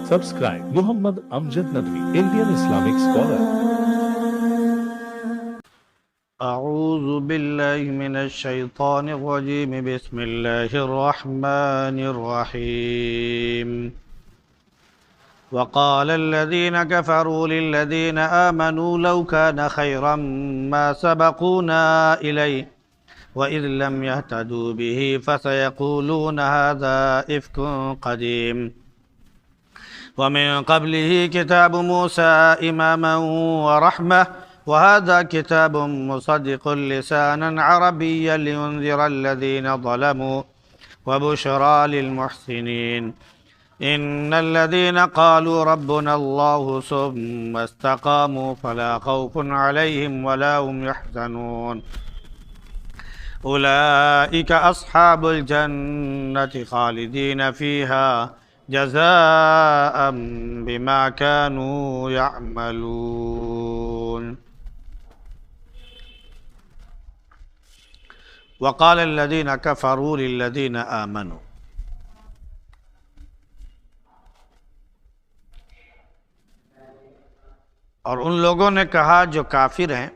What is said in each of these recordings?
Subscribe Muhammad Amjad Nadwi, Indian Islamic scholar. أعوذ بالله من الشيطان الرجيم بسم الله الرحمن الرحيم وقال الذين كفروا للذين آمنوا لو كان خيرا ما سبقونا إليه وإذ لم يهتدوا به فسيقولون هذا إفك قديم ومن قبله كتاب موسى إماما ورحمة وهذا كتاب مصدق لسانا عربيا لينذر الذين ظلموا وبشرى للمحسنين إن الذين قالوا ربنا الله ثم استقاموا فلا خوف عليهم ولا هم يحزنون أولئك أصحاب الجنة خالدين فيها جزاء بما كانوا يعملون وقال الذين كفروا للذين آمنوا اور ان لوگوں نے کہا جو کافر ہیں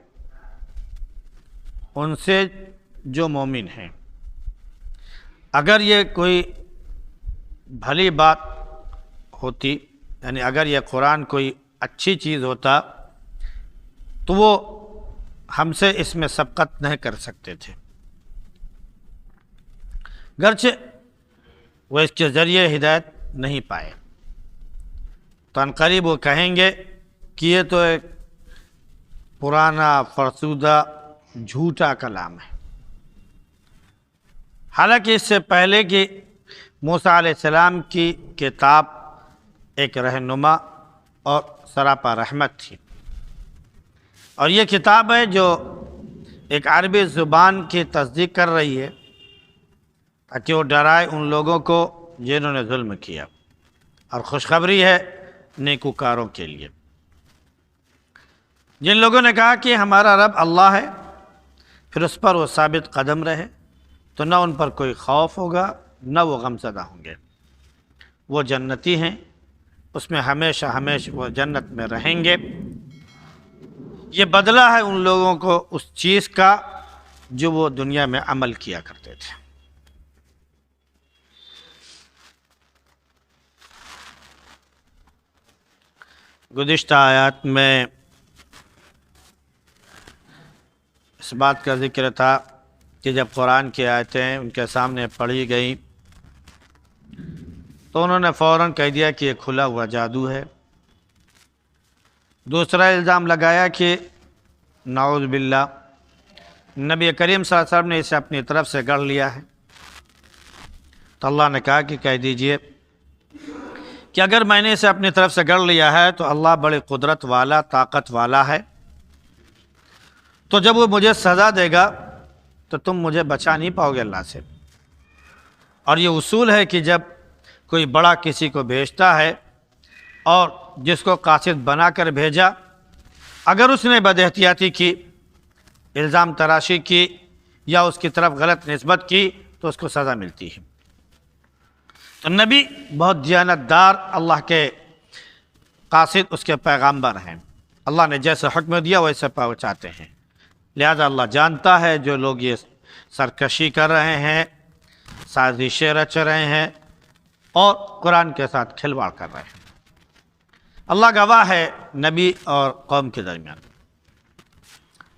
ان سے جو مومن ہیں، اگر یہ کوئی بھلی بات ہوتی، یعنی اگر یہ قرآن کوئی اچھی چیز ہوتا تو وہ ہم سے اس میں سبقت نہیں کر سکتے تھے، گرچہ وہ اس کے ذریعے ہدایت نہیں پائے، تو عنقریب وہ کہیں گے کہ یہ تو ایک پرانا فرسودہ جھوٹا کلام ہے، حالانکہ اس سے پہلے کہ موسیٰ علیہ السلام کی کتاب ایک رہنما اور سراپا رحمت تھی، اور یہ کتاب ہے جو ایک عربی زبان کی تصدیق کر رہی ہے تاکہ وہ ڈرائے ان لوگوں کو جنہوں نے ظلم کیا، اور خوشخبری ہے نیکوکاروں کے لیے۔ جن لوگوں نے کہا کہ ہمارا رب اللہ ہے، پھر اس پر وہ ثابت قدم رہے تو نہ ان پر کوئی خوف ہوگا نہ وہ غم زدہ ہوں گے، وہ جنتی ہیں، اس میں ہمیشہ وہ جنت میں رہیں گے۔ یہ بدلہ ہے ان لوگوں کو اس چیز کا جو وہ دنیا میں عمل کیا کرتے تھے۔ گزشتہ آیات میں اس بات کا ذکر تھا کہ جب قرآن کی آیتیں ان کے سامنے پڑھی گئیں تو انہوں نے فوراً کہہ دیا کہ یہ کھلا ہوا جادو ہے۔ دوسرا الزام لگایا کہ نعوذ باللہ نبی کریم صلی اللہ علیہ وسلم نے اسے اپنی طرف سے گڑھ لیا ہے، تو اللہ نے کہا کہ کہہ دیجئے کہ اگر میں نے اسے اپنی طرف سے گڑھ لیا ہے تو اللہ بڑے قدرت والا، طاقت والا ہے، تو جب وہ مجھے سزا دے گا تو تم مجھے بچا نہیں پاؤ گے اللہ سے۔ اور یہ اصول ہے کہ جب کوئی بڑا کسی کو بھیجتا ہے اور جس کو قاصد بنا کر بھیجا، اگر اس نے بد احتیاطی کی، الزام تراشی کی یا اس کی طرف غلط نسبت کی تو اس کو سزا ملتی ہے۔ تو نبی بہت دیانتدار اللہ کے قاصد، اس کے پیغامبر ہیں، اللہ نے جیسے حکم دیا ویسے پہنچاتے ہیں، لہذا اللہ جانتا ہے جو لوگ یہ سرکشی کر رہے ہیں، سازشیں رچ رہے ہیں اور قرآن کے ساتھ کھلواڑ کر رہے ہیں۔ اللہ گواہ ہے نبی اور قوم کے درمیان،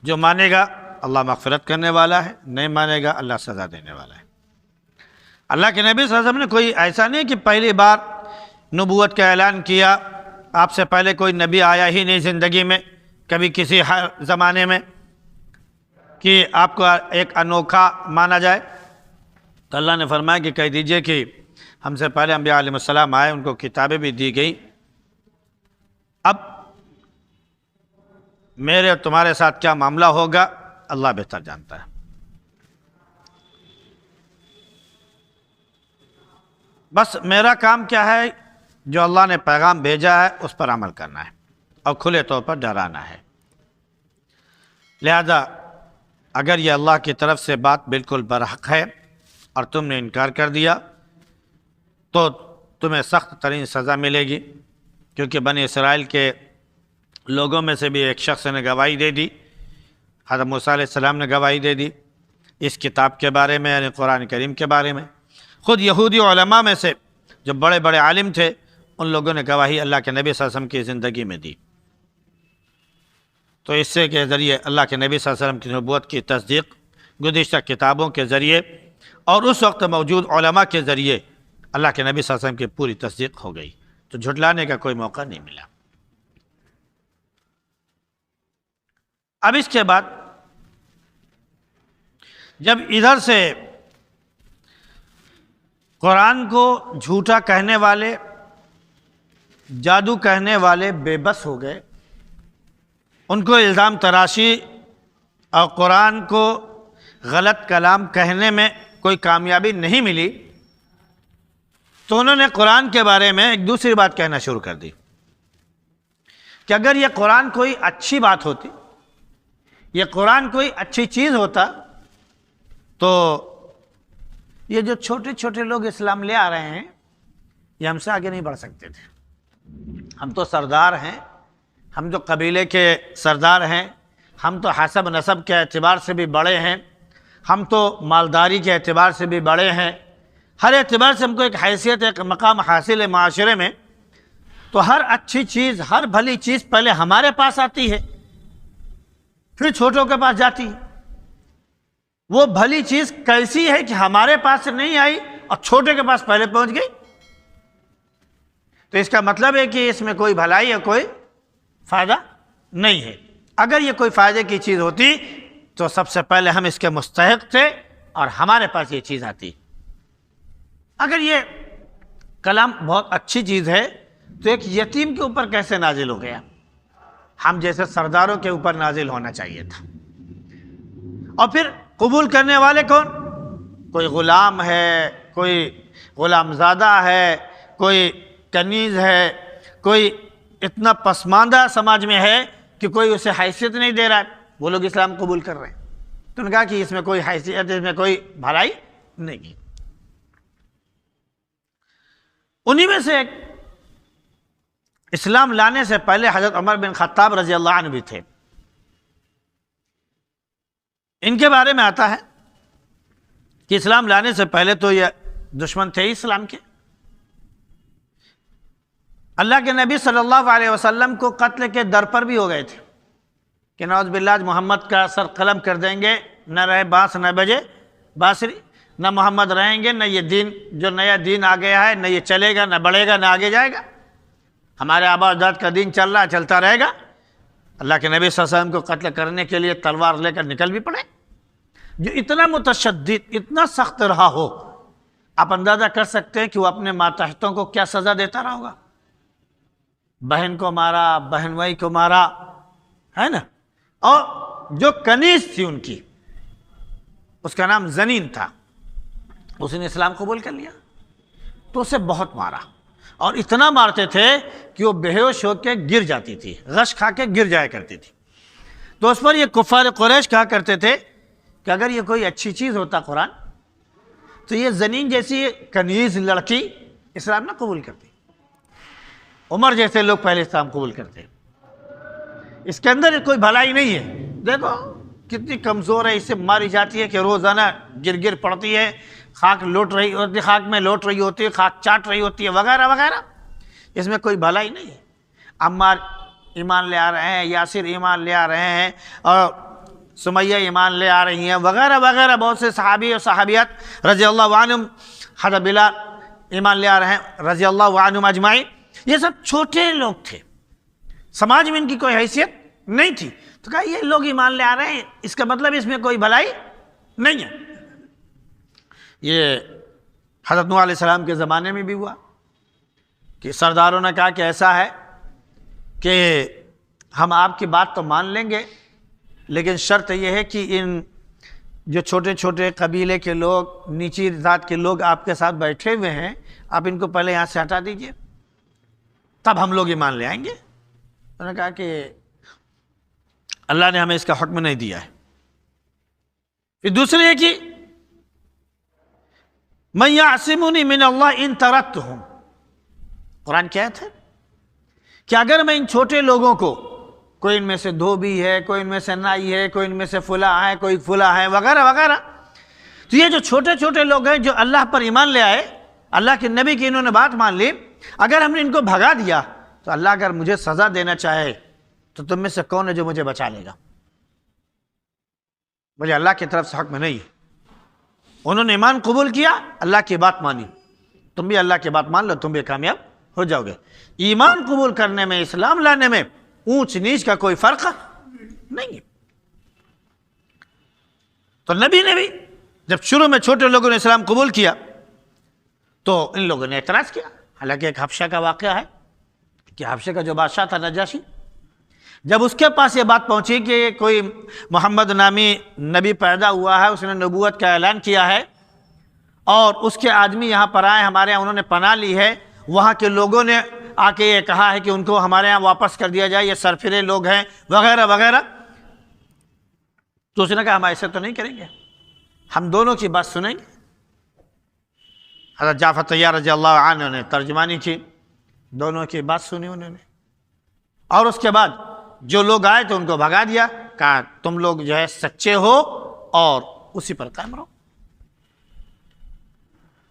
جو مانے گا اللہ مغفرت کرنے والا ہے، نہیں مانے گا اللہ سزا دینے والا ہے۔ اللہ کے نبی صلی اللہ علیہ وسلم نے کوئی ایسا نہیں کہ پہلی بار نبوت کا اعلان کیا، آپ سے پہلے کوئی نبی آیا ہی نہیں زندگی میں کبھی کسی زمانے میں، کہ آپ کو ایک انوکھا مانا جائے۔ تو اللہ نے فرمایا کہ کہہ دیجئے کہ ہم سے پہلے انبیاء علیہ السلام آئے، ان کو کتابیں بھی دی گئیں، اب میرے اور تمہارے ساتھ کیا معاملہ ہوگا اللہ بہتر جانتا ہے۔ بس میرا کام کیا ہے، جو اللہ نے پیغام بھیجا ہے اس پر عمل کرنا ہے اور کھلے طور پر ڈرانا ہے۔ لہذا اگر یہ اللہ کی طرف سے بات بالکل برحق ہے اور تم نے انکار کر دیا تو تمہیں سخت ترین سزا ملے گی۔ کیونکہ بنی اسرائیل کے لوگوں میں سے بھی ایک شخص نے گواہی دے دی، حضرت موسیٰ علیہ السلام نے گواہی دے دی اس کتاب کے بارے میں، یعنی قرآن کریم کے بارے میں۔ خود یہودی علماء میں سے جو بڑے بڑے عالم تھے، ان لوگوں نے گواہی اللہ کے نبی صلی اللہ علیہ وسلم کی زندگی میں دی۔ تو اس سے کے ذریعے اللہ کے نبی صلی اللہ علیہ وسلم کی نبوت کی تصدیق گزشتہ کتابوں کے ذریعے اور اس وقت موجود علماء کے ذریعے اللہ کے نبی صلی اللہ علیہ وسلم کی پوری تصدیق ہو گئی، تو جھٹلانے کا کوئی موقع نہیں ملا۔ اب اس کے بعد جب ادھر سے قرآن کو جھوٹا کہنے والے، جادو کہنے والے بے بس ہو گئے، ان کو الزام تراشی اور قرآن کو غلط کلام کہنے میں کوئی کامیابی نہیں ملی، تو انہوں نے قرآن کے بارے میں ایک دوسری بات کہنا شروع کر دی کہ اگر یہ قرآن کوئی اچھی بات ہوتی، یہ قرآن کوئی اچھی چیز ہوتا، تو یہ جو چھوٹے چھوٹے لوگ اسلام لے آ رہے ہیں یہ ہم سے آگے نہیں بڑھ سکتے تھے۔ ہم تو سردار ہیں، ہم جو قبیلے کے سردار ہیں، ہم تو حسب نسب کے اعتبار سے بھی بڑے ہیں، ہم تو مالداری کے اعتبار سے بھی بڑے ہیں، ہر اعتبار سے ہم کو ایک حیثیت، ایک مقام حاصل ہے معاشرے میں، تو ہر اچھی چیز، ہر بھلی چیز پہلے ہمارے پاس آتی ہے، پھر چھوٹوں کے پاس جاتی ہے۔ وہ بھلی چیز کیسی ہے کہ ہمارے پاس نہیں آئی اور چھوٹے کے پاس پہلے پہنچ گئی؟ تو اس کا مطلب ہے کہ اس میں کوئی بھلائی یا کوئی فائدہ نہیں ہے۔ اگر یہ کوئی فائدے کی چیز ہوتی تو سب سے پہلے ہم اس کے مستحق تھے اور ہمارے پاس یہ چیز آتی۔ اگر یہ کلام بہت اچھی چیز ہے تو ایک یتیم کے اوپر کیسے نازل ہو گیا؟ ہم جیسے سرداروں کے اوپر نازل ہونا چاہیے تھا۔ اور پھر قبول کرنے والے کون؟ کوئی غلام ہے، کوئی غلام زادہ ہے، کوئی کنیز ہے، کوئی اتنا پسماندہ سماج میں ہے کہ کوئی اسے حیثیت نہیں دے رہا ہے، وہ لوگ اسلام قبول کر رہے ہیں۔ تو انہوں نے کہا کہ اس میں کوئی حیثیت، اس میں کوئی بھلائی نہیں۔ انہی میں سے ایک اسلام لانے سے پہلے حضرت عمر بن خطاب رضی اللہ عنہ بھی تھے۔ ان کے بارے میں آتا ہے کہ اسلام لانے سے پہلے تو یہ دشمن تھے اسلام کے، اللہ کے نبی صلی اللہ علیہ وسلم کو قتل کے در پر بھی ہو گئے تھے کہ نعوذ باللہ محمد کا سر قلم کر دیں گے، نہ رہے بانس نہ بجے بانسری، نہ محمد رہیں گے، نہ یہ دین جو نیا دین آ گیا ہے، نہ یہ چلے گا، نہ بڑھے گا، نہ آگے جائے گا، ہمارے آبا اجداد کا دین چل رہا ہے، چلتا رہے گا۔ اللہ کے نبی صلی اللہ علیہ وسلم کو قتل کرنے کے لیے تلوار لے کر نکل بھی پڑے۔ جو اتنا متشدد، اتنا سخت رہا ہو، آپ اندازہ کر سکتے ہیں کہ وہ اپنے ماتحتوں کو کیا سزا دیتا رہا ہوگا۔ بہن کو مارا، بہن بھائی کو مارا، ہے نا؟ اور جو کنیز تھی ان کی، اس کا نام زنین تھا، اس نے اسلام قبول کر لیا تو اسے بہت مارا، اور اتنا مارتے تھے کہ وہ بے ہوش ہو کے گر جاتی تھی، غش کھا کے گر جایا کرتی تھی۔ تو اس پر یہ کفار قریش کہا کرتے تھے کہ اگر یہ کوئی اچھی چیز ہوتا قرآن، تو یہ زنین جیسی کنیز لڑکی اسلام نہ قبول کرتی، عمر جیسے لوگ پہلے اسلام قبول کرتے۔ اس کے اندر کوئی بھلائی نہیں ہے۔ دیکھو کتنی کمزور ہے، اسے ماری جاتی ہے کہ روزانہ گر گر پڑتی ہے، خاک لوٹ رہی ہوتی، خاک میں لوٹ رہی ہوتی ہے، خاک چاٹ رہی ہوتی ہے، وغیرہ وغیرہ۔ اس میں کوئی بھلائی نہیں ہے۔ عمار ایمان لے آ رہے ہیں، یاسر ایمان لے آ رہے ہیں، اور سمیہ ایمان لے آ رہی ہیں، وغیرہ وغیرہ، بہت سے صحابی اور صحابیات رضی اللہ عنہم، حضرت بلال ایمان لے آ رہے ہیں رضی اللہ عنہم اجمعین۔ یہ سب چھوٹے لوگ تھے، سماج میں ان کی کوئی حیثیت نہیں تھی، تو کہا یہ لوگ ایمان لے آ رہے ہیں، اس کا مطلب اس میں کوئی بھلائی نہیں ہے۔ یہ حضرت نوح علیہ السلام کے زمانے میں بھی ہوا کہ سرداروں نے کہا کہ ایسا ہے کہ ہم آپ کی بات تو مان لیں گے، لیکن شرط یہ ہے کہ ان جو چھوٹے چھوٹے قبیلے کے لوگ، نیچی ذات کے لوگ آپ کے ساتھ بیٹھے ہوئے ہیں، آپ ان کو پہلے یہاں سے ہٹا دیجئے، تب ہم لوگ ایمان لے آئیں گے۔ انہوں نے کہا کہ اللہ نے ہمیں اس کا حکم نہیں دیا ہے۔ پھر دوسری ہے کہ مَن يَعْصِمُنِي مِنَ اللَّهِ إِن تَرَكْتُهُمْ، قرآن کی آیت ہے کہ اگر میں ان چھوٹے لوگوں کو، کوئی ان میں سے دھوبی ہے، کوئی ان میں سے نائی ہے، کوئی ان میں سے فلاں ہے، کوئی فلاں ہے وغیرہ وغیرہ، تو یہ جو چھوٹے چھوٹے لوگ ہیں جو اللہ پر ایمان لے آئے، اللہ کے نبی کی انہوں نے بات مان لی، اگر ہم نے ان کو بھگا دیا تو اللہ اگر مجھے سزا دینا چاہے تو تم میں سے کون ہے جو مجھے بچا لے گا؟ مجھے اللہ کی طرف سے حق میں نہیں ہے۔ انہوں نے ایمان قبول کیا، اللہ کی بات مانی، تم بھی اللہ کی بات مان لو، تم بھی کامیاب ہو جاؤ گے۔ ایمان قبول کرنے میں، اسلام لانے میں اونچ نیچ کا کوئی فرق نہیں ہے۔ تو نبی نے بھی جب شروع میں چھوٹے لوگوں نے اسلام قبول کیا تو ان لوگوں نے اعتراض کیا۔ حالانکہ ایک حبشہ کا واقعہ ہے کہ حبشہ کا جو بادشاہ تھا نجاشی، جب اس کے پاس یہ بات پہنچی کہ کوئی محمد نامی نبی پیدا ہوا ہے، اس نے نبوت کا اعلان کیا ہے اور اس کے آدمی یہاں پر آئے، ہمارے یہاں انہوں نے پناہ لی ہے، وہاں کے لوگوں نے آ کے یہ کہا ہے کہ ان کو ہمارے یہاں واپس کر دیا جائے، یہ سرفرے لوگ ہیں وغیرہ وغیرہ، تو اس نے کہا ہم ایسے تو نہیں کریں گے، ہم دونوں کی بات سنیں گے۔ حضرت جعفر طیار رضی اللہ عنہ نے ترجمانی کی، دونوں کی بات سنی انہوں نے، اور اس کے بعد جو لوگ آئے تو ان کو بھگا دیا، کہا تم لوگ جو ہے سچے ہو اور اسی پر قائم رہو۔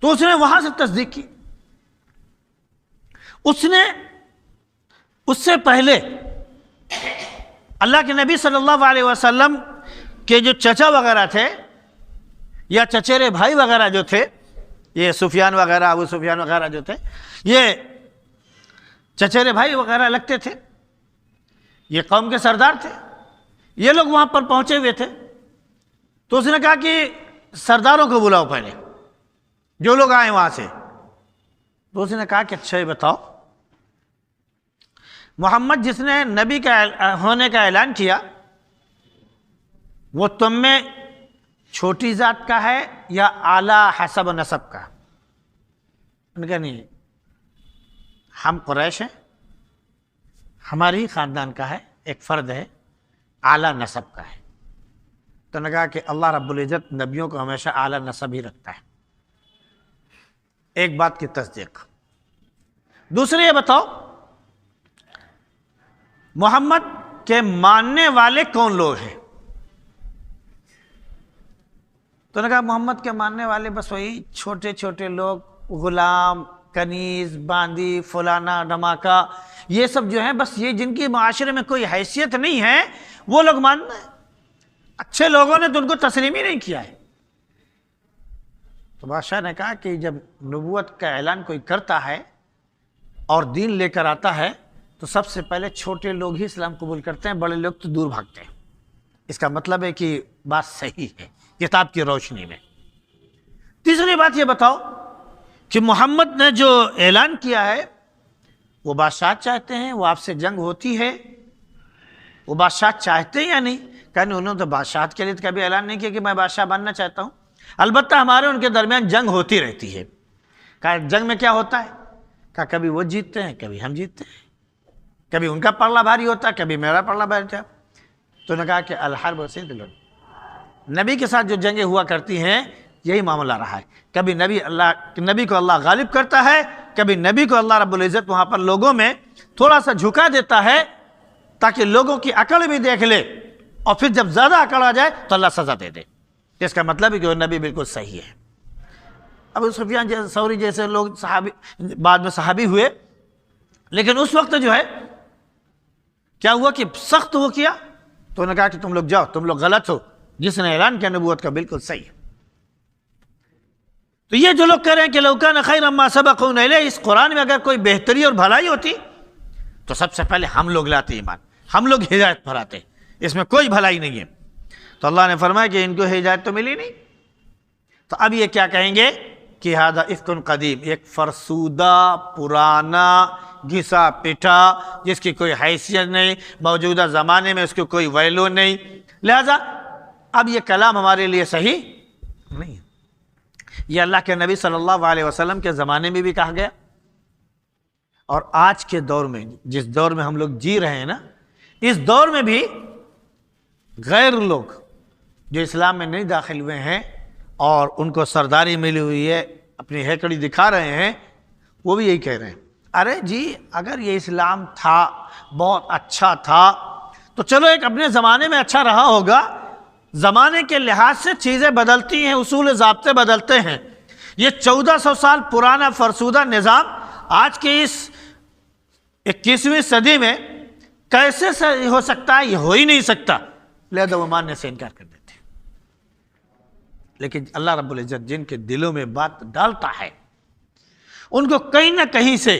تو اس نے وہاں سے تصدیق کی۔ اس سے پہلے اللہ کے نبی صلی اللہ علیہ وسلم کے جو چچا وغیرہ تھے یا چچیرے بھائی وغیرہ جو تھے، یہ سفیان وغیرہ، ابو سفیان وغیرہ جو تھے، یہ چچیرے بھائی وغیرہ لگتے تھے، یہ قوم کے سردار تھے، یہ لوگ وہاں پر پہنچے ہوئے تھے۔ تو اس نے کہا کہ سرداروں کو بلاؤ پہلے، جو لوگ آئے وہاں سے۔ تو اس نے کہا کہ اچھا یہ بتاؤ، محمد جس نے نبی کا ہونے کا اعلان کیا وہ تم میں چھوٹی ذات کا ہے یا اعلیٰ حسب نسب کا؟ انہوں نے کہا نہیں، ہم قریش ہیں، ہماری ہی خاندان کا ہے، ایک فرد ہے، اعلیٰ نسب کا ہے۔ تو نے کہا کہ اللہ رب العزت نبیوں کو ہمیشہ اعلیٰ نسب ہی رکھتا ہے۔ ایک بات کی تصدیق۔ دوسرے یہ بتاؤ محمد کے ماننے والے کون لوگ ہیں؟ تو نے کہا محمد کے ماننے والے بس وہی چھوٹے چھوٹے لوگ، غلام، کنیز، باندی، فلانا، دھماکہ، یہ سب جو ہیں، بس یہ جن کی معاشرے میں کوئی حیثیت نہیں ہے وہ لوگ ماننا ہے، اچھے لوگوں نے تو ان کو تسلیم ہی نہیں کیا ہے۔ تو بادشاہ نے کہا کہ جب نبوت کا اعلان کوئی کرتا ہے اور دین لے کر آتا ہے تو سب سے پہلے چھوٹے لوگ ہی اسلام قبول کرتے ہیں، بڑے لوگ تو دور بھاگتے ہیں۔ اس کا مطلب ہے کہ بات صحیح ہے کتاب کی روشنی میں۔ تیسری بات یہ بتاؤ کہ محمد نے جو اعلان کیا ہے وہ بادشاہ چاہتے ہیں، وہ آپ سے جنگ ہوتی ہے، وہ بادشاہ چاہتے ہیں یا نہیں؟ کہنے انہوں نے تو بادشاہت کے لیے کبھی اعلان نہیں کیا کہ میں بادشاہ بننا چاہتا ہوں، البتہ ہمارے ان کے درمیان جنگ ہوتی رہتی ہے۔ کہا جنگ میں کیا ہوتا ہے؟ کہا کبھی وہ جیتتے ہیں، کبھی ہم جیتتے ہیں، کبھی ان کا پلڑا بھاری ہوتا ہے، کبھی میرا پلڑا بھاری ہوتا ہے۔ تو نے کہا کہ الحرب سید الحرب، نبی کے ساتھ جو جنگیں ہوا کرتی ہیں یہی معاملہ رہا ہے، کبھی نبی کو اللہ غالب کرتا ہے، کبھی نبی کو اللہ رب العزت وہاں پر لوگوں میں تھوڑا سا جھکا دیتا ہے تاکہ لوگوں کی عقل بھی دیکھ لے، اور پھر جب زیادہ عقل آ جائے تو اللہ سزا دے دے۔ اس کا مطلب ہے کہ وہ نبی بالکل صحیح ہے۔ ابو سفیان ثوری جیسے لوگ صحابی بعد میں صحابی ہوئے، لیکن اس وقت جو ہے کیا ہوا کہ سخت وہ کیا، تو انہوں نے کہا کہ تم لوگ جاؤ، تم لوگ غلط ہو، جس نے اعلان کیا نبوت کا بالکل صحیح ہے۔ تو یہ جو لوگ کہہ رہے ہیں کہ لو کان خیرا ما سبقونا الیہ، اس قرآن میں اگر کوئی بہتری اور بھلائی ہوتی تو سب سے پہلے ہم لوگ لاتے ایمان، ہم لوگ ہدایت پر آتے، اس میں کوئی بھلائی نہیں ہے۔ تو اللہ نے فرمایا کہ ان کو ہدایت تو ملی نہیں، تو اب یہ کیا کہیں گے کہ ھذا افک قدیم، ایک فرسودہ پرانا گھسا پٹھا جس کی کوئی حیثیت نہیں، موجودہ زمانے میں اس کو کوئی ویلو نہیں، لہذا اب یہ کلام ہمارے لیے صحیح نہیں ہے۔ یہ اللہ کے نبی صلی اللہ علیہ وسلم کے زمانے میں بھی کہا گیا، اور آج کے دور میں جس دور میں ہم لوگ جی رہے ہیں نا، اس دور میں بھی غیر لوگ جو اسلام میں نہیں داخل ہوئے ہیں اور ان کو سرداری ملی ہوئی ہے، اپنی ہیکڑی دکھا رہے ہیں، وہ بھی یہی کہہ رہے ہیں۔ ارے جی اگر یہ اسلام تھا بہت اچھا تھا تو چلو ایک اپنے زمانے میں اچھا رہا ہوگا، زمانے کے لحاظ سے چیزیں بدلتی ہیں، اصول ضابطے بدلتے ہیں۔ یہ 1400 سال پرانا فرسودہ نظام آج کے اس 21ویں صدی میں کیسے ہو سکتا ہے؟ یہ ہو ہی نہیں سکتا، لہذا وہ ماننے سے انکار کر دیتے ہیں۔ لیکن اللہ رب العزت جن کے دلوں میں بات ڈالتا ہے ان کو کہیں نہ کہیں سے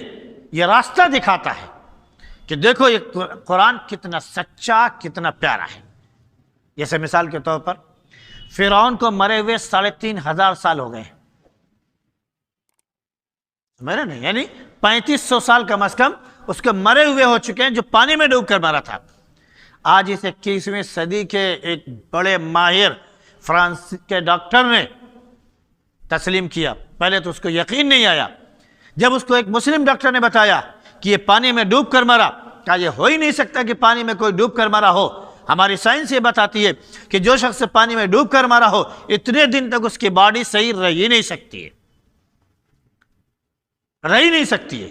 یہ راستہ دکھاتا ہے کہ دیکھو یہ قرآن کتنا سچا، کتنا پیارا ہے۔ جیسے مثال کے طور پر فرعون کو مرے ہوئے 3500 سال ہو گئے، میرے نہیں یعنی 3500 سال کم از کم اس کے مرے ہوئے ہو چکے ہیں، جو پانی میں ڈوب کر مرا تھا۔ آج اس 21ویں صدی کے ایک بڑے ماہر فرانس کے ڈاکٹر نے تسلیم کیا۔ پہلے تو اس کو یقین نہیں آیا، جب اس کو ایک مسلم ڈاکٹر نے بتایا کہ یہ پانی میں ڈوب کر مرا، کہا یہ ہو ہی نہیں سکتا کہ پانی میں کوئی ڈوب کر مرا ہو۔ ہماری سائنس یہ بتاتی ہے کہ جو شخص پانی میں ڈوب کر مرا ہو اتنے دن تک اس کی باڈی صحیح رہ ہی نہیں سکتی ہے، رہ ہی نہیں سکتی ہے۔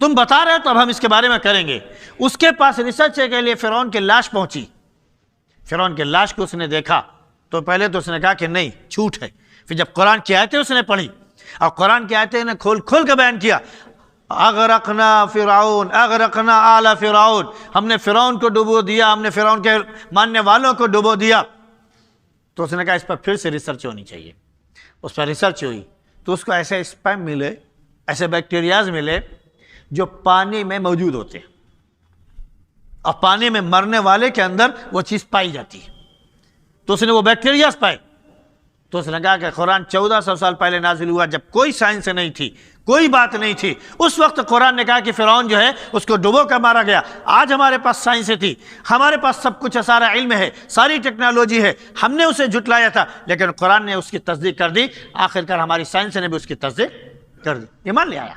تم بتا رہے ہو تو اب ہم اس کے بارے میں کریں گے۔ اس کے پاس ریسرچ کے لیے فرعون کی لاش پہنچی۔ فرعون کی لاش کو اس نے دیکھا تو پہلے تو اس نے کہا کہ نہیں، جھوٹ ہے۔ پھر جب قرآن کی آیتیں اس نے پڑھی اور قرآن کی آیتیں نے کھول کھول کے بیان کیا، اغرقنا فرعون اغرقنا آل فرعون، ہم نے فرعون کو ڈبو دیا، ہم نے فرعون کے ماننے والوں کو ڈبو دیا۔ تو اس نے کہا اس پر پھر سے ریسرچ ہونی چاہیے۔ اس پر ریسرچ ہوئی تو اس کو ایسے اسپیم ملے، ایسے بیکٹیریاز ملے جو پانی میں موجود ہوتے ہیں، اور پانی میں مرنے والے کے اندر وہ چیز پائی جاتی ہے۔ تو اس نے وہ بیکٹیریاز پائے، تو اس نے کہا کہ قرآن 1400 سال پہلے نازل ہوا جب کوئی سائنس نہیں تھی، کوئی بات نہیں تھی، اس وقت قرآن نے کہا کہ فرعون جو ہے اس کو ڈبو کر مارا گیا۔ آج ہمارے پاس سائنس تھی، ہمارے پاس سب کچھ سارا علم ہے، ساری ٹیکنالوجی ہے، ہم نے اسے جھٹلایا تھا لیکن قرآن نے اس کی تصدیق کر دی، آخر کار ہماری سائنس نے بھی اس کی تصدیق کر دی، ایمان لے آیا۔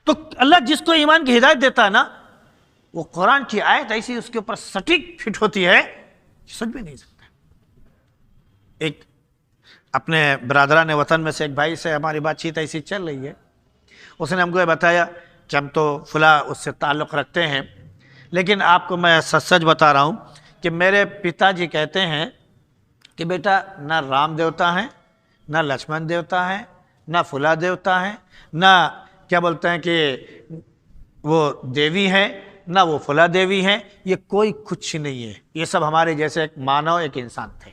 تو اللہ جس کو ایمان کی ہدایت دیتا ہے نا، وہ قرآن کی آیت ایسی اس کے اوپر سٹیک فٹ ہوتی ہے، سمجھ بھی نہیں سکتا۔ ایک اپنے برادران وطن میں سے ایک بھائی سے ہماری بات چیت ایسی چل رہی ہے، اس نے ہم کو یہ بتایا کہ ہم تو فلاں اس سے تعلق رکھتے ہیں، لیکن آپ کو میں سچ سچ بتا رہا ہوں کہ میرے پتا جی کہتے ہیں کہ بیٹا نہ رام دیوتا ہے، نہ لکشمن دیوتا ہے، نہ فلاں دیوتا ہے، نہ کیا بولتے ہیں کہ وہ دیوی ہے، نہ وہ فلاں دیوی ہے، یہ کوئی کچھ نہیں ہے، یہ سب ہمارے جیسے ایک مانو، ایک انسان تھے،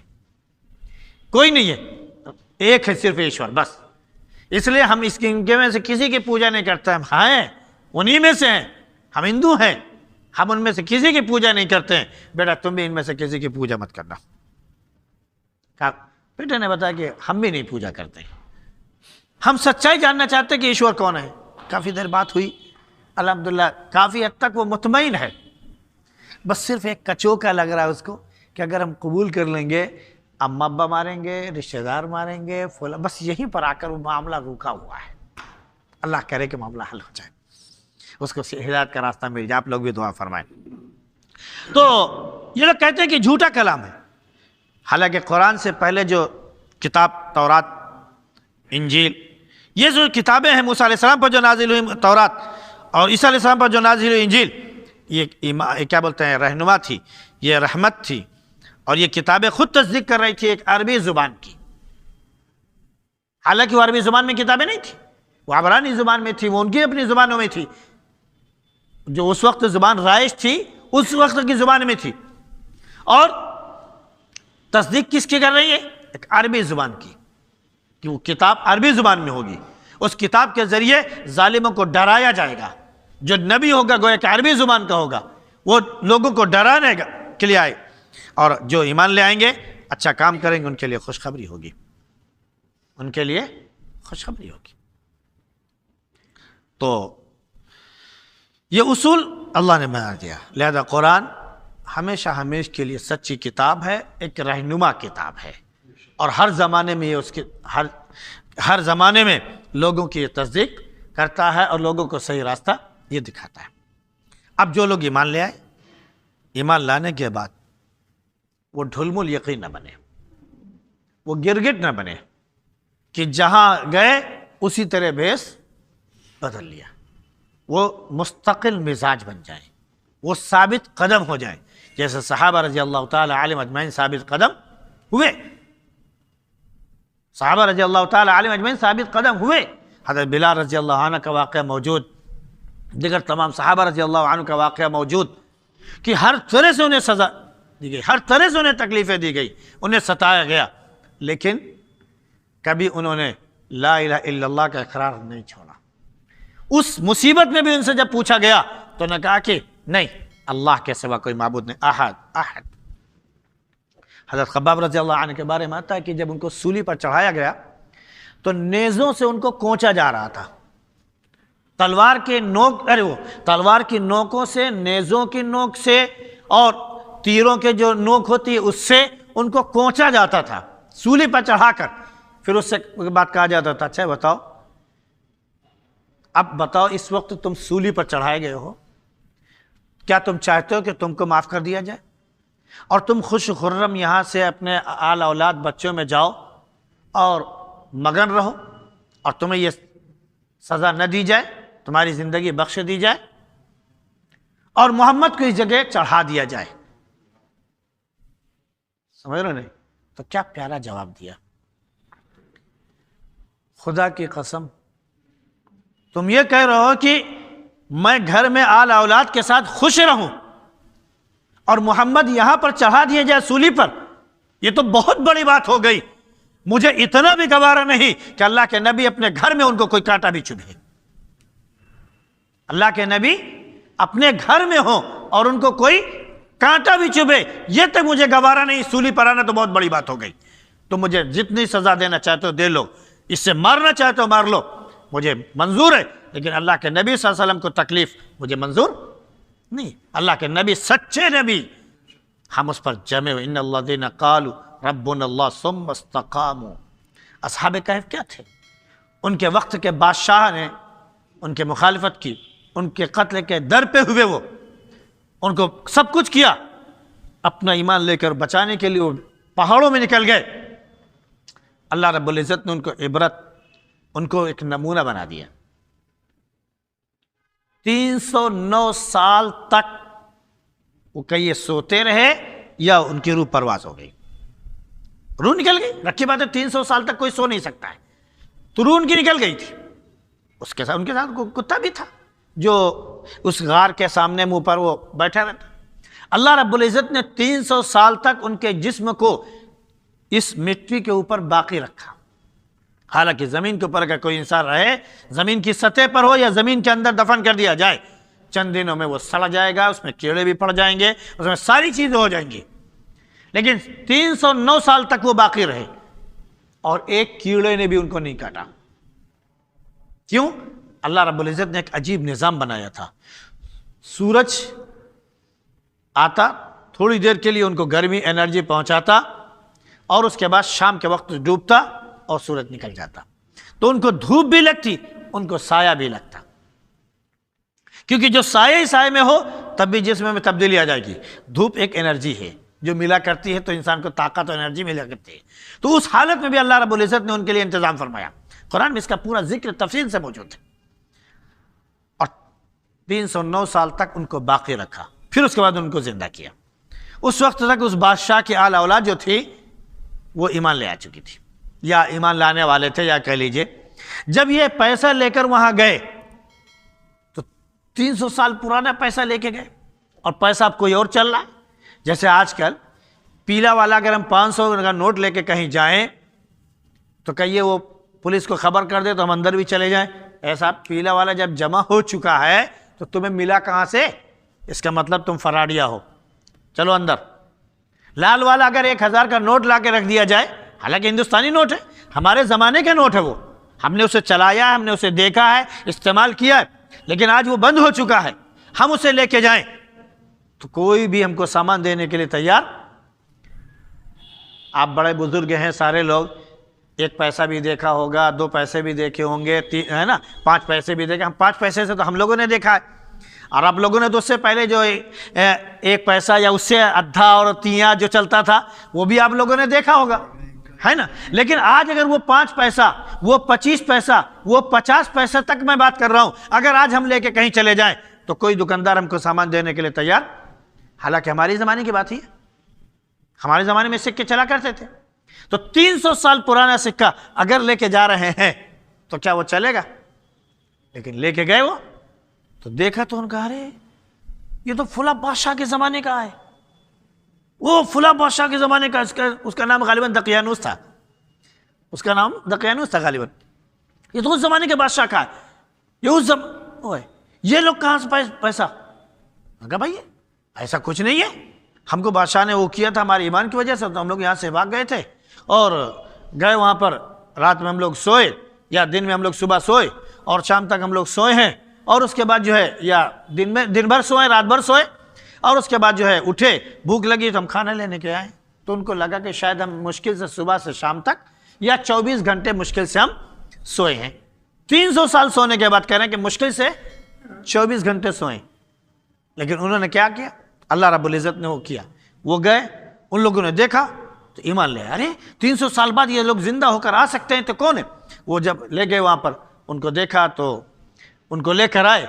کوئی نہیں ہے، ایک ہے صرف ایشور بس۔ اس لیے ہم اس ان کے میں سے کسی کی پوجا نہیں کرتے، ہم ہیں انہی میں سے ہیں، ہم ہندو ہیں، ہم ان میں سے کسی کی پوجا نہیں کرتے ہیں۔ بیٹا تم بھی ان میں سے کسی کی پوجا مت کرنا۔ بیٹے نے بتایا کہ ہم بھی نہیں پوجا کرتے، ہم سچائی جاننا چاہتے کہ ایشور کون ہے۔ کافی دیر بات ہوئی، الحمدللہ کافی حد تک وہ مطمئن ہے، بس صرف ایک کچوکا لگ رہا ہے اس کو کہ اگر ہم قبول کر لیں گے اماں ابا ماریں گے، رشتہ دار ماریں گے، فلاں، بس یہیں پر آ کر وہ معاملہ رکا ہوا ہے۔ اللہ کرے کہ معاملہ حل ہو جائے، اس کو ہدایت کا راستہ مل جائے۔ آپ لوگ بھی دعا فرمائیں۔ تو یہ لوگ کہتے ہیں کہ جھوٹا کلام ہے، حالانکہ قرآن سے پہلے جو کتاب تورات، انجیل، یہ جو کتابیں ہیں موسیٰ علیہ السلام پر جو نازل ہوئی تورات اور عیسیٰ علیہ السلام پر جو نازل ہوئی انجیل، یہ کیا بولتے ہیں رہنما تھی، یہ رحمت تھی، اور یہ کتابیں خود تصدیق کر رہی تھی ایک عربی زبان کی، حالانکہ وہ عربی زبان میں کتابیں نہیں تھی، وہ عبرانی زبان میں تھی، وہ ان کی اپنی زبانوں میں تھی، جو اس وقت زبان رائج تھی اس وقت کی زبان میں تھی، اور تصدیق کس کی کر رہی ہے؟ ایک عربی زبان کی، کہ وہ کتاب عربی زبان میں ہوگی، اس کتاب کے ذریعے ظالموں کو ڈرایا جائے گا۔ جو نبی ہوگا گویا کہ عربی زبان کا ہوگا، وہ لوگوں کو ڈرانے کے لیے آئے، اور جو ایمان لے آئیں گے اچھا کام کریں گے ان کے لیے خوشخبری ہوگی، ان کے لیے خوشخبری ہوگی۔ تو یہ اصول اللہ نے بنا دیا، لہذا قرآن ہمیشہ ہمیشہ کے لیے سچی کتاب ہے، ایک رہنما کتاب ہے، اور ہر زمانے میں یہ اس کے ہر زمانے میں لوگوں کی یہ تصدیق کرتا ہے اور لوگوں کو صحیح راستہ یہ دکھاتا ہے۔ اب جو لوگ ایمان لے آئے، ایمان لانے کے بعد وہ ڈھلمل یقین نہ بنے، وہ گرگٹ نہ بنے کہ جہاں گئے اسی طرح بھیس بدل لیا، وہ مستقل مزاج بن جائیں، وہ ثابت قدم ہو جائیں، جیسے صحابہ رضی اللہ تعالی علیہم اجمعین ثابت قدم ہوئے، صحابہ رضی اللہ تعالی علیہم اجمعین ثابت قدم ہوئے۔ حضرت بلال رضی اللہ عنہ کا واقعہ موجود، دیگر تمام صحابہ رضی اللہ عنہ کا واقعہ موجود کہ ہر طرح سے انہیں سزا دی گئی، ہر طرح سے انہیں تکلیفیں دی گئی، انہیں ستایا گیا، لیکن کبھی انہوں نے لا الہ الا اللہ کا اقرار نہیں چھوڑا۔ اس مصیبت میں بھی ان سے جب پوچھا گیا تو انہوں نے کہا کہ نہیں، اللہ کے سوا کوئی معبود نہیں، احد احد۔ حضرت خباب رضی اللہ عنہ کے بارے میں آتا ہے کہ جب ان کو سولی پر چڑھایا گیا تو نیزوں سے ان کو کونچا جا رہا تھا، تلوار کی نوکوں سے، نیزوں کی نوک سے اور تیروں کے جو نوک ہوتی ہے اس سے ان کو کونچا جاتا تھا سولی پر چڑھا کر۔ پھر اس سے بات کہا جاتا تھا اچھا بتاؤ، اب بتاؤ اس وقت تم سولی پر چڑھائے گئے ہو، کیا تم چاہتے ہو کہ تم کو معاف کر دیا جائے اور تم خوش خرم یہاں سے اپنے آل اولاد بچوں میں جاؤ اور مگن رہو اور تمہیں یہ سزا نہ دی جائے، تمہاری زندگی بخش دی جائے اور محمد کو اس جگہ چڑھا دیا جائے؟ سمجھ رہے نہیں؟ تو کیا پیارا جواب دیا، خدا کی قسم تم یہ کہہ رہے ہو کہ میں گھر میں آل اولاد کے ساتھ خوش رہوں اور محمد یہاں پر چڑھا دیے جائے سولی پر، یہ تو بہت بڑی بات ہو گئی، مجھے اتنا بھی گوارا نہیں کہ اللہ کے نبی اپنے گھر میں ان کو کوئی کانٹا بھی چبھے، اللہ کے نبی اپنے گھر میں ہوں اور ان کو کوئی کانٹا بھی چبھے، یہ تو مجھے گوارا نہیں، سولی پر آنا تو بہت بڑی بات ہو گئی، تو مجھے جتنی سزا دینا چاہتے ہو دے لو، اس سے مارنا چاہتے ہو مار لو، مجھے منظور ہے، لیکن اللہ کے نبی صلی اللہ علیہ وسلم کو تکلیف مجھے منظور نہیں۔ اللہ کے نبی سچے نبی، ہم اس پر جمع ہوئے، ان الذین قالوا ربنا اللہ ثم استقاموا۔ اصحاب کہف کیا تھے؟ ان کے وقت کے بادشاہ نے ان کے مخالفت کی، ان کے قتل کے در پہ ہوئے، وہ ان کو سب کچھ کیا، اپنا ایمان لے کر بچانے کے لیے وہ پہاڑوں میں نکل گئے، اللہ رب العزت نے ان کو عبرت، ان کو ایک نمونہ بنا دیا۔ 309 سال تک وہ کہیں سوتے رہے یا ان کی روح پرواز ہو گئی، روح نکل گئی، رکھی بات ہے 300 سال تک کوئی سو نہیں سکتا ہے، تو روح ان کی نکل گئی تھی، اس کے ساتھ ان کے ساتھ کتا بھی تھا جو اس غار کے سامنے منہ پر وہ بیٹھا رہتا۔ اللہ رب العزت نے 300 سال تک ان کے جسم کو اس مٹی کے اوپر باقی رکھا، حالانکہ زمین کے اوپر اگر کوئی انسان رہے، زمین کی سطح پر ہو یا زمین کے اندر دفن کر دیا جائے، چند دنوں میں وہ سڑ جائے گا، اس میں کیڑے بھی پڑ جائیں گے، اس میں ساری چیزیں ہو جائیں گی، لیکن 309 سال تک وہ باقی رہے اور ایک کیڑے نے بھی ان کو نہیں کاٹا۔ کیوں؟ اللہ رب العزت نے ایک عجیب نظام بنایا تھا، سورج آتا، تھوڑی دیر کے لیے ان کو گرمی انرجی پہنچاتا اور اس کے بعد شام کے وقت ڈوبتا اور سورج نکل جاتا، تو ان کو دھوپ بھی لگتی، ان کو سایہ بھی لگتا، کیونکہ جو سایہ ہی سایہ میں ہو تب بھی جسم میں تبدیلی آ جائے گی۔ دھوپ ایک انرجی ہے جو ملا کرتی ہے تو انسان کو طاقت اور انرجی ملا کرتی ہے، تو اس حالت میں بھی اللہ رب العزت نے ان کے لیے انتظام فرمایا، قرآن میں اس کا پورا ذکر تفصیل سے موجود ہے، اور 309 سال تک ان کو باقی رکھا، پھر اس کے بعد ان کو زندہ کیا۔ اس وقت تک اس بادشاہ کی آل اولاد جو تھی وہ ایمان لے آ چکی تھی یا ایمان لانے والے تھے، یا کہہ لیجئے جب یہ پیسہ لے کر وہاں گئے تو 300 سال پرانا پیسہ لے کے گئے اور پیسہ اب کوئی اور چل رہا ہے۔ جیسے آج کل پیلا والا اگر ہم 500 کا نوٹ لے کے کہیں جائیں تو کہیے وہ پولیس کو خبر کر دے تو ہم اندر بھی چلے جائیں، ایسا پیلا والا جب جمع ہو چکا ہے تو تمہیں ملا کہاں سے؟ اس کا مطلب تم فراڈیا ہو، چلو اندر۔ لال والا اگر 1000 کا نوٹ لا کے رکھ دیا جائے، حالانکہ ہندوستانی نوٹ ہے، ہمارے زمانے کا نوٹ ہے، وہ ہم نے اسے چلایا ہے، ہم نے اسے دیکھا ہے، استعمال کیا ہے، لیکن آج وہ بند ہو چکا ہے، ہم اسے لے کے جائیں تو کوئی بھی ہم کو سامان دینے کے لیے تیار۔ آپ بڑے بزرگ ہیں سارے لوگ، 1 پیسہ بھی دیکھا ہوگا، 2 پیسے بھی دیکھے ہوں گے، ہے نا، 5 پیسے بھی دیکھے، ہم 5 پیسے سے تو ہم لوگوں نے دیکھا ہے، اور آپ لوگوں نے تو اس سے پہلے جو 1 پیسہ یا اس سے آدھا اور تیاں جو چلتا تھا وہ بھی آپ لوگوں نے دیکھا ہوگا، ہے نا. لیکن آج اگر وہ 5 پیسہ، وہ 25 پیسہ، وہ 50 پیسہ تک میں بات کر رہا ہوں، اگر آج ہم لے کے کہیں چلے جائیں تو کوئی دکاندار ہم کو سامان دینے کے لیے تیار. حالانکہ ہماری زمانے کی بات ہی ہے، ہمارے زمانے میں سکے چلا کرتے تھے. تو 300 سال پرانا سکہ اگر لے کے جا رہے ہیں تو کیا وہ چلے گا؟ لیکن لے کے گئے وہ تو دیکھا تو ان کا ارے یہ تو فلاں بادشاہ کے زمانے کا ہے، وہ فلاں بادشاہ کے زمانے کا. اس کا نام غالباً دقیانوس تھا، اس کا نام دقیانوس تھا غالباً. یہ تو اس زمانے کے بادشاہ کا ہے، یہ لوگ کہاں سے پیسہ؟ کہا بھائی ایسا کچھ نہیں ہے، ہم کو بادشاہ نے وہ کیا تھا ہمارے ایمان کی وجہ سے، تو ہم لوگ یہاں سے بھاگ گئے تھے اور گئے وہاں پر. رات میں ہم لوگ سوئے یا دن میں ہم لوگ صبح سوئے اور شام تک ہم لوگ سوئے ہیں، اور اس کے بعد جو ہے یا دن بھر سوئے، رات بھر سوئے، اور اس کے بعد جو ہے اٹھے، بھوک لگی تو ہم کھانا لینے کے آئے. تو ان کو لگا کہ شاید ہم مشکل سے صبح سے شام تک یا 24 گھنٹے مشکل سے ہم سوئے ہیں. 300 سال سونے کے بعد کہہ رہے ہیں کہ مشکل سے 24 گھنٹے سوئے. لیکن انہوں نے کیا کیا؟ اللہ رب العزت نے وہ کیا، وہ گئے، ان لوگوں نے دیکھا تو ایمان لے. ارے 300 سال بعد یہ لوگ زندہ ہو کر آ سکتے ہیں تو کون ہے؟ وہ جب لے گئے وہاں پر، ان کو دیکھا تو ان کو لے کر آئے.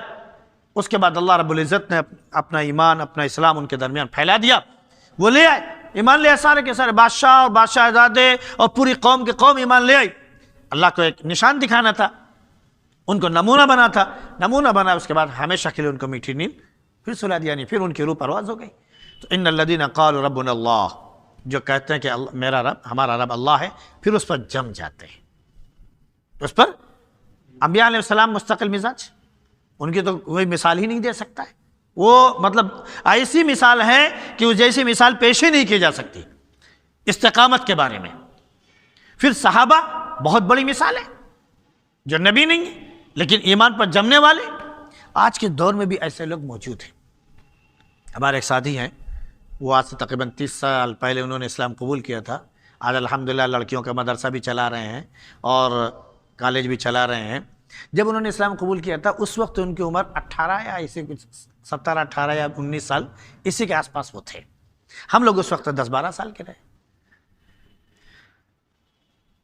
اس کے بعد اللہ رب العزت نے اپنا ایمان، اپنا اسلام ان کے درمیان پھیلا دیا. وہ لے آئے، ایمان لے آئے، سارے کے سارے بادشاہ اور بادشاہ زادے اور پوری قوم کے قوم ایمان لے آئی. اللہ کو ایک نشان دکھانا تھا، ان کو نمونہ بنا تھا، نمونہ بنا. اس کے بعد ہمیشہ کے لیے ان کو میٹھی نیند پھر سلا دیا، نہیں پھر ان کی روح پرواز ہو گئی. تو ان الذین قالوا ربنا اللہ، جو کہتے ہیں کہ میرا رب، ہمارا رب اللہ ہے، پھر اس پر جم جاتے ہیں. اس پر انبیاء علیہ السلام مستقل مزاج، ان کی تو کوئی مثال ہی نہیں دے سکتا ہے. وہ مطلب ایسی مثال ہے کہ اس جیسی مثال پیش ہی نہیں کی جا سکتی استقامت کے بارے میں. پھر صحابہ بہت بڑی مثال ہے، جو نبی نہیں ہیں لیکن ایمان پر جمنے والے. آج کے دور میں بھی ایسے لوگ موجود ہیں. ہمارے ایک ساتھی ہیں، وہ آج سے تقریباً 30 سال پہلے انہوں نے اسلام قبول کیا تھا. آج الحمدللہ لڑکیوں کا مدرسہ بھی چلا رہے ہیں اور کالج بھی چلا رہے ہیں. جب انہوں نے اسلام قبول کیا تھا اس وقت ان کی عمر 18 یا اسی کچھ 17، 18 یا 19 سال اسی کے آس پاس وہ تھے. ہم لوگ اس وقت 10-12 سال کے رہے.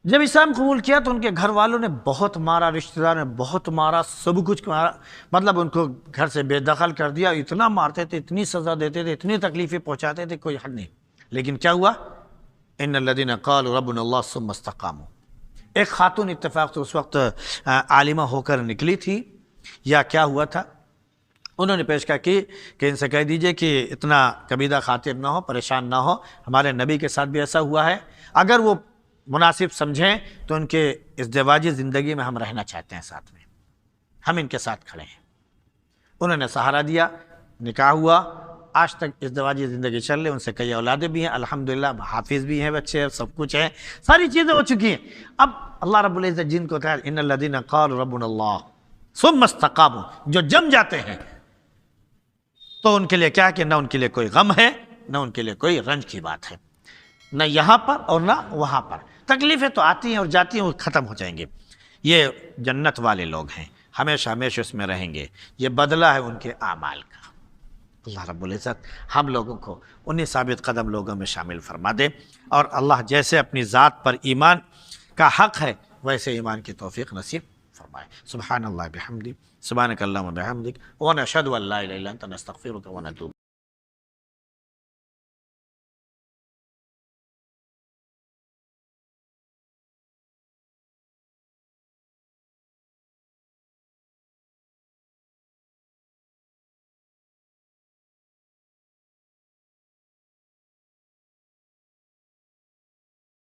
جب اسلام قبول کیا تو ان کے گھر والوں نے بہت مارا، رشتہ دار نے بہت مارا، سب کچھ مارا، مطلب ان کو گھر سے بے دخل کر دیا. اتنا مارتے تھے، اتنی سزا دیتے تھے، اتنی تکلیفیں پہنچاتے تھے، کوئی حد نہیں. لیکن کیا ہوا؟ ان الذین قالوا ربنا اللہ ثم استقاموا. ایک خاتون اتفاق سے اس وقت عالمہ ہو کر نکلی تھی یا کیا ہوا تھا، انہوں نے پیشکش کی کہ ان سے کہہ دیجئے کہ اتنا کبیدہ خاطر نہ ہو، پریشان نہ ہو، ہمارے نبی کے ساتھ بھی ایسا ہوا ہے، اگر وہ مناسب سمجھیں تو ان کے ازدواجی زندگی میں ہم رہنا چاہتے ہیں، ساتھ میں ہم ان کے ساتھ کھڑے ہیں. انہوں نے سہارا دیا، نکاح ہوا، آج تک ازدواجی زندگی چل رہی. ان سے کئی اولادیں بھی ہیں الحمدللہ، حافظ بھی ہیں بچے، سب کچھ ہے، ساری چیزیں ہو چکی ہیں. اب اللہ رب العزت جن کو کہا ان الذین قالوا ربنا اللہ ثم استقاموا، جو جم جاتے ہیں تو ان کے لیے کیا کہ نہ ان کے لیے کوئی غم ہے، نہ ان کے لیے کوئی رنج کی بات ہے، نہ یہاں پر اور نہ وہاں پر. تکلیفیں تو آتی ہیں اور جاتی ہیں، وہ ختم ہو جائیں گے. یہ جنت والے لوگ ہیں، ہمیشہ ہمیشہ اس میں رہیں گے. یہ بدلہ ہے ان کے اعمال کا. اللہ رب العزت ہم لوگوں کو انہی ثابت قدم لوگوں میں شامل فرما دے، اور اللہ جیسے اپنی ذات پر ایمان کا حق ہے ویسے ایمان کی توفیق نصیب فرمائے. سبحان اللہ بحمدہ، سبحانک اللہم وبحمدک، ونشہد ان لا الہ الا انت نستغفرک ونتوب